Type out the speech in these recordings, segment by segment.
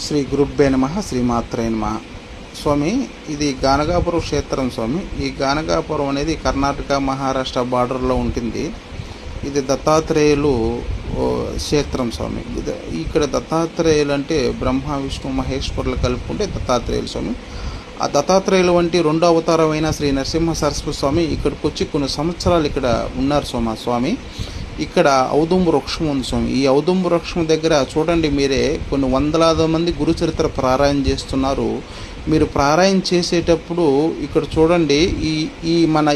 శ్రీ గురుభ్యే నమః. శ్రీమాత్రే నమః. స్వామి, ఇది గానగాపురం క్షేత్రం స్వామి. ఈ గానగాపురం అనేది కర్ణాటక మహారాష్ట్ర బార్డర్లో ఉంటుంది. ఇది దత్తాత్రేయులు క్షేత్రం స్వామి. ఇక్కడ దత్తాత్రేయులు అంటే బ్రహ్మ విష్ణు మహేశ్వరులు కలుపుకుంటే దత్తాత్రేయులు స్వామి. ఆ దత్తాత్రేయులు వంటి రెండో అవతారమైన శ్రీ నరసింహ సరస్వతి స్వామి ఇక్కడికి వచ్చి కొన్ని సంవత్సరాలు ఇక్కడ ఉన్నారు స్వామి. ఇక్కడ ఔదుంబ వృక్షం ఉంది స్వామి. ఈ ఔదుంబ వృక్షం దగ్గర చూడండి, మీరే కొన్ని వందలాది మంది గురుచరిత్ర పారాయణ చేస్తున్నారు. మీరు పారాయణ చేసేటప్పుడు ఇక్కడ చూడండి,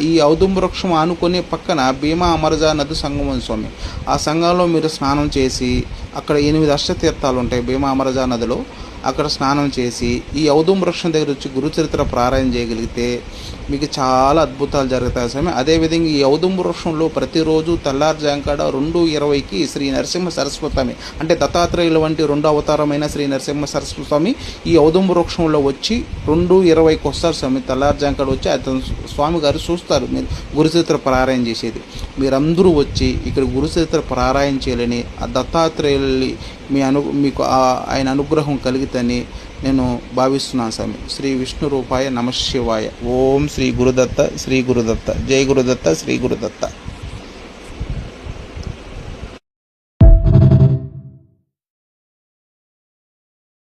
ఈ ఔదుంబ వృక్షం ఆనుకునే పక్కన భీమా అమరజా నది సంఘం ఉంది స్వామి. ఆ సంఘంలో మీరు స్నానం చేసి, అక్కడ 8 అష్టతీర్థాలు ఉంటాయి భీమా అమరజా నదిలో. అక్కడ స్నానం చేసి ఈ ఔదుంబ వృక్షం దగ్గర వచ్చి గురుచరిత్ర పారాయణ చేయగలిగితే మీకు చాలా అద్భుతాలు జరుగుతాయి స్వామి. అదేవిధంగా ఈ ఔదుంబ వృక్షంలో ప్రతిరోజు తెల్లారుజాంకాడ 2:20కి శ్రీ నరసింహ సరస్వతి స్వామి అంటే దత్తాత్రేయుల వంటి రెండో అవతారమైన శ్రీ నరసింహ సరస్వతి స్వామి ఈ ఔదుంబ వృక్షంలో వచ్చి 2:20కి వస్తారు స్వామి. తెల్లారుజాంకాడ వచ్చి అతను స్వామి గారు చూస్తారు మీరు గురుచరిత్ర పారాయణ చేసేది. మీరందరూ వచ్చి ఇక్కడ గురుచరిత్ర పారాయణ చేయాలని, ఆ దత్తాత్రేయుల్ని మీకు ఆయన అనుగ్రహం కలిగితని నేను భావిస్తున్నాను స్వామి. శ్రీ విష్ణు రూపాయ నమః శివాయ. ఓం శ్రీ గురుదత్త, శ్రీ గురుదత్త, జై గురుదత్త, శ్రీ గురుదత్త.